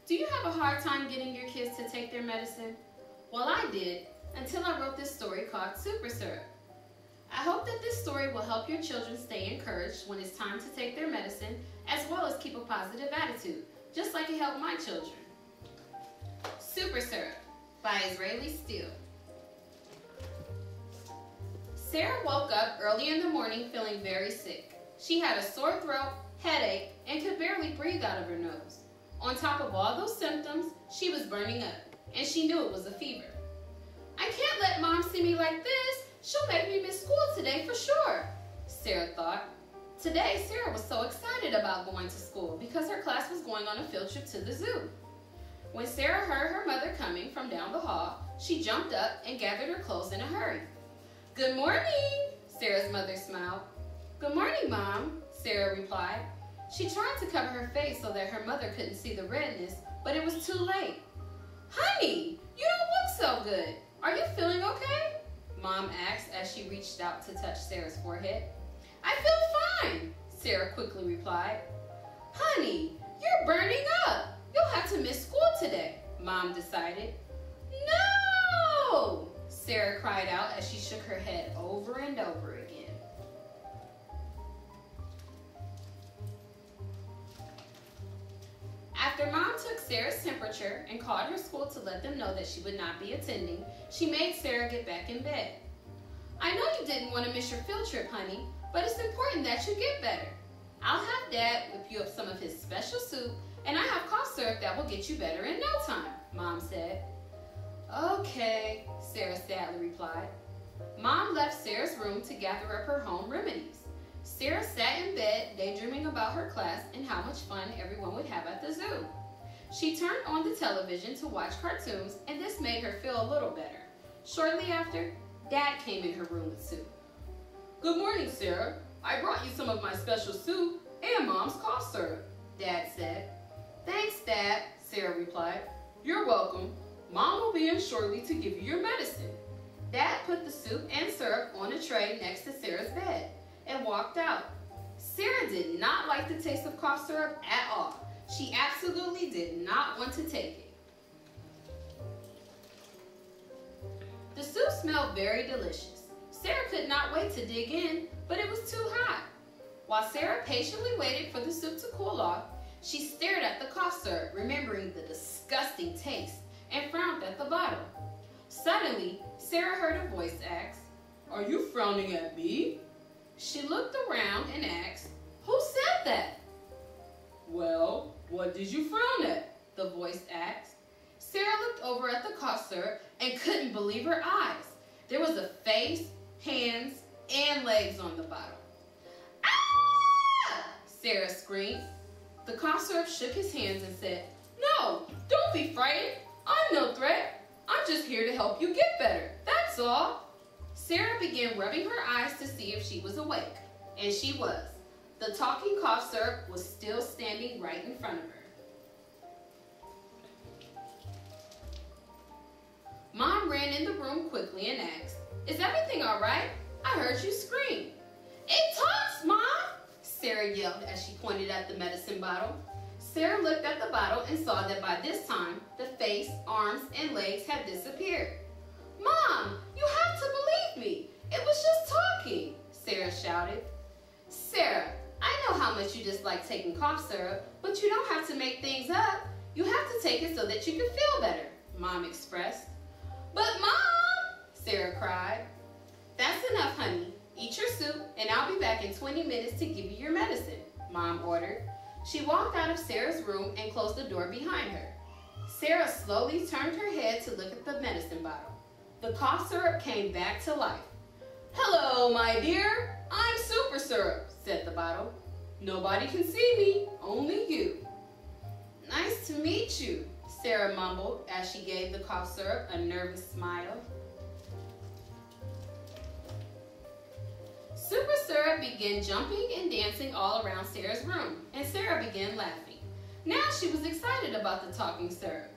Do you have a hard time getting your kids to take their medicine? Well, I did, until I wrote this story called Super Syrup. I hope that this story will help your children stay encouraged when it's time to take their medicine, as well as keep a positive attitude, just like it helped my children. Super Syrup by Steele. Sarah woke up early in the morning feeling very sick. She had a sore throat, headache, and could barely breathe out of her nose. On top of all those symptoms, she was burning up, and she knew it was a fever. I can't let Mom see me like this. She'll make me miss school today for sure, Sarah thought. Today, Sarah was so excited about going to school because her class was going on a field trip to the zoo. When Sarah heard her mother coming from down the hall, she jumped up and gathered her clothes in a hurry. Good morning, Sarah's mother smiled. Good morning, Mom, Sarah replied. She tried to cover her face so that her mother couldn't see the redness, but it was too late. Honey, you don't look so good. Are you feeling okay? Mom asked as she reached out to touch Sarah's forehead. I feel fine, Sarah quickly replied. Honey, you're burning up. You'll have to miss school today, Mom decided. No! Sarah cried out as she shook her head over and over again. After Mom took Sarah's temperature and called her school to let them know that she would not be attending, she made Sarah get back in bed. I know you didn't want to miss your field trip, honey, but it's important that you get better. I'll have Dad whip you up some of his special soup, and I have cough syrup that will get you better in no time, Mom said. Okay, Sarah sadly replied. Mom left Sarah's room to gather up her home remedies. Sarah sat in bed, daydreaming about her class and how much fun everyone would have at the zoo. She turned on the television to watch cartoons, and this made her feel a little better. Shortly after, Dad came in her room with soup. Good morning, Sarah. I brought you some of my special soup and Mom's cough syrup, Dad said. Thanks, Dad, Sarah replied. You're welcome. Mom will be in shortly to give you your medicine. Dad put the soup and syrup on a tray next to Sarah's bed and walked out. Sarah did not like the taste of cough syrup at all. She absolutely did not want to take it. The soup smelled very delicious. Sarah could not wait to dig in, but it was too hot. While Sarah patiently waited for the soup to cool off, she stared at the cough syrup, remembering the disgusting taste, and frowned at the bottle. Suddenly, Sarah heard a voice ask, "Are you frowning at me?" She looked around and asked, "Who said that?" "Well, what did you frown at?" the voice asked. Sarah looked over at the cough syrup and couldn't believe her eyes. There was a face, hands, and legs on the bottle. "Ah!" Sarah screamed. The cough syrup shook his hands and said, "No, don't be frightened. I'm no threat. I'm just here to help you get better. That's all." Sarah began rubbing her eyes to see if she was awake, and she was. The talking cough syrup was still standing right in front of her. Mom ran in the room quickly and asked, "Is everything all right? I heard you scream." "It talks, Mom!" Sarah yelled as she pointed at the medicine bottle. Sarah looked at the bottle and saw that by this time, the face, arms, and legs had disappeared. "Mom, you have to believe me. It was just talking," Sarah shouted. "Sarah, I know how much you dislike taking cough syrup, but you don't have to make things up. You have to take it so that you can feel better," Mom expressed. "But Mom," Sarah cried. "That's enough, honey. Eat your soup, and I'll be back in 20 minutes to give you your medicine," Mom ordered. She walked out of Sarah's room and closed the door behind her. Sarah slowly turned her head to look at the medicine bottle. The cough syrup came back to life. "Hello, my dear. I'm Super Syrup," said the bottle. "Nobody can see me, only you." "Nice to meet you," Sarah mumbled as she gave the cough syrup a nervous smile. Super Syrup began jumping and dancing all around Sarah's room, and Sarah began laughing. Now she was excited about the talking syrup.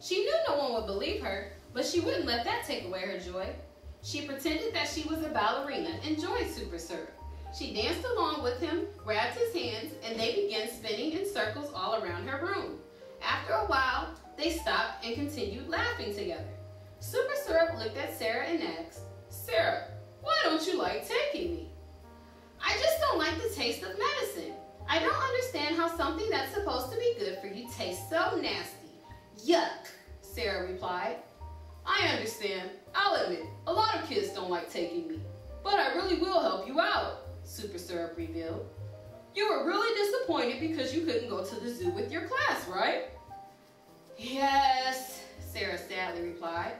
She knew no one would believe her, but she wouldn't let that take away her joy. She pretended that she was a ballerina and joined Super Syrup. She danced along with him, grabbed his hands, and they began spinning in circles all around her room. After a while, they stopped and continued laughing together. Super Syrup looked at Sarah and asked, "Sarah, why don't you like taking me?" "I just don't like the taste of medicine. I don't understand how something that's supposed to be good for you tastes so nasty. Yuck," Sarah replied. "I understand. I'll admit, a lot of kids don't like taking me. But I really will help you out," Super Syrup revealed. "You were really disappointed because you couldn't go to the zoo with your class, right?" "Yes," Sarah sadly replied.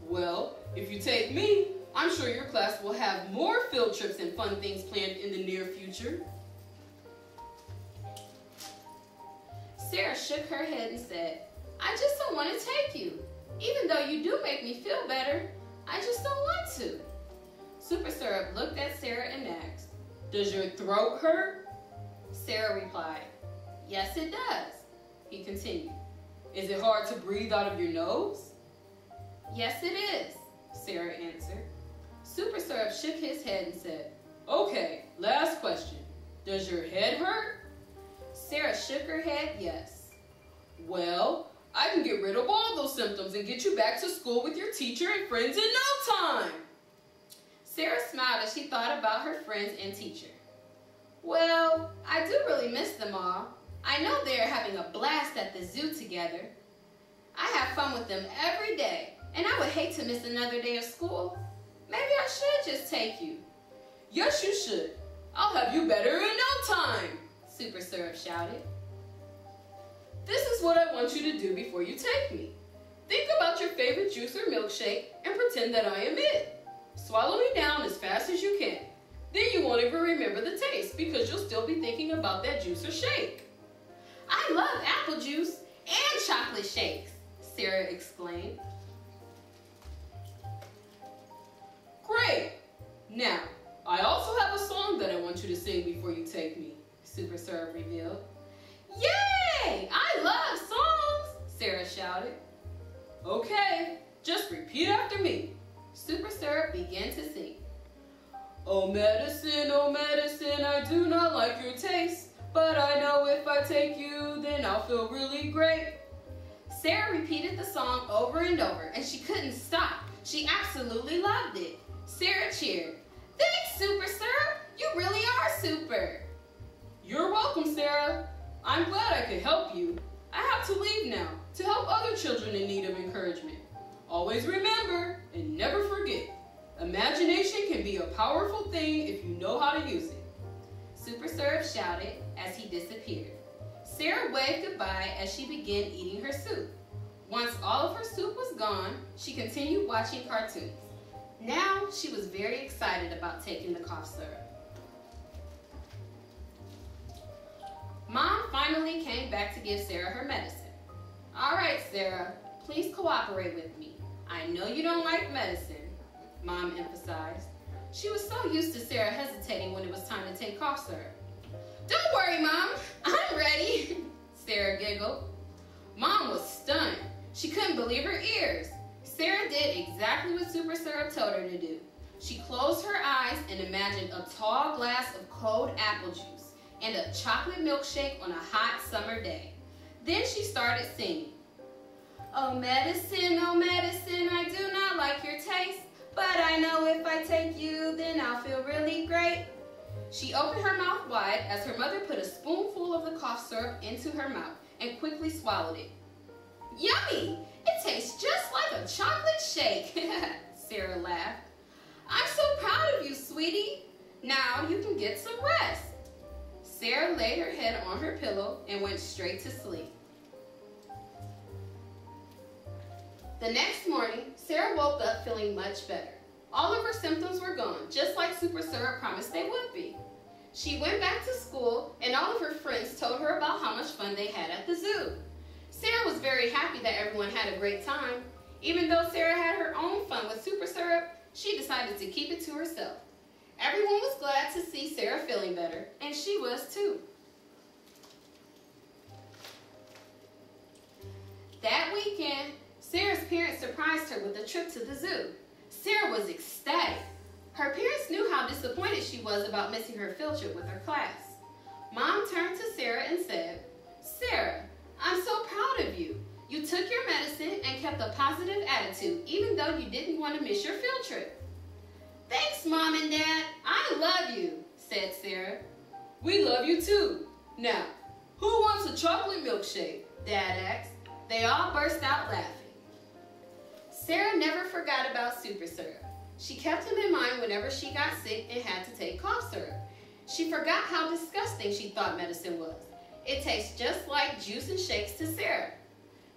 "Well, if you take me, I'm sure your class will have more field trips and fun things planned in the near future." Sarah shook her head and said, "I just don't want to take you. Even though you do make me feel better, I just don't want to." Super Syrup looked at Sarah and asked, "Does your throat hurt?" Sarah replied, "Yes, it does." He continued, "Is it hard to breathe out of your nose?" "Yes, it is," Sarah answered. Super Syrup shook his head and said, "Okay, last question. Does your head hurt?" Sarah shook her head yes. "Well, I can get rid of all those symptoms and get you back to school with your teacher and friends in no time." Sarah smiled as she thought about her friends and teacher. "Well, I do really miss them all. I know they're having a blast at the zoo together. I have fun with them every day, and I would hate to miss another day of school. Maybe I should just take you." "Yes, you should. I'll have you better in no time," Super Syrup shouted. "This is what I want you to do before you take me. Think about your favorite juice or milkshake and pretend that I am it. Swallow me down as fast as you can. Then you won't even remember the taste because you'll still be thinking about that juice or shake." "I love apple juice and chocolate shakes," Sarah exclaimed. "Great! Now, I also have a song that I want you to sing before you take me," Super Syrup revealed. "Yay! I love songs!" Sarah shouted. "Okay, just repeat after me." Super Syrup began to sing. oh, medicine, I do not like your taste. But I know if I take you, then I'll feel really great." Sarah repeated the song over and over, and she couldn't stop. She absolutely loved it. Sarah cheered. "Thanks, Super Syrup. You really are super." "You're welcome, Sarah. I'm glad I could help you. I have to leave now to help other children in need of encouragement. Always remember and never forget, imagination can be a powerful thing if you know how to use it." Super Syrup shouted as he disappeared. Sarah waved goodbye as she began eating her soup. Once all of her soup was gone, she continued watching cartoons. Now she was very excited about taking the cough syrup. Mom finally came back to give Sarah her medicine. "All right, Sarah, please cooperate with me. I know you don't like medicine," Mom emphasized. She was so used to Sarah hesitating when it was time to take cough syrup. "Don't worry, Mom. I'm ready," Sarah giggled. Mom was stunned. She couldn't believe her ears. Sarah did exactly what Super Syrup told her to do. She closed her eyes and imagined a tall glass of cold apple juice and a chocolate milkshake on a hot summer day. Then she started singing. oh, medicine, I do not like your taste. But I know if I take you, then I'll feel really great." She opened her mouth wide as her mother put a spoonful of the cough syrup into her mouth and quickly swallowed it. "Yummy! It tastes just like a chocolate shake," Sarah laughed. "I'm so proud of you, sweetie. Now you can get some rest." Sarah laid her head on her pillow and went straight to sleep. The next morning, Sarah woke up feeling much better. All of her symptoms were gone, just like Super Syrup promised they would be. She went back to school, and all of her friends told her about how much fun they had at the zoo. Sarah was very happy that everyone had a great time. Even though Sarah had her own fun with Super Syrup, she decided to keep it to herself. Everyone was glad to see Sarah feeling better, and she was too. That weekend, Sarah's parents surprised her with a trip to the zoo. Sarah was ecstatic. Her parents knew how disappointed she was about missing her field trip with her class. Mom turned to Sarah and said, "Sarah, I'm so proud of you. You took your medicine and kept a positive attitude, even though you didn't want to miss your field trip. Thanks, Mom and Dad. I love you, said Sarah. We love you too. Now, who wants a chocolate milkshake? Dad asked. They all burst out laughing. Sarah never forgot about super syrup. She kept him in mind whenever she got sick and had to take cough syrup. She forgot how disgusting she thought medicine was. It tastes just like juice and shakes to Sarah.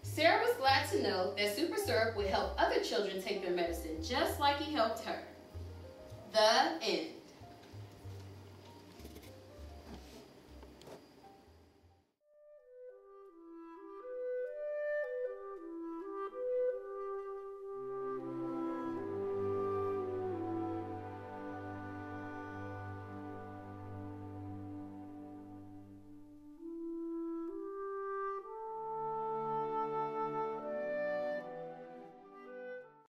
Sarah was glad to know that super syrup would help other children take their medicine just like he helped her. The end.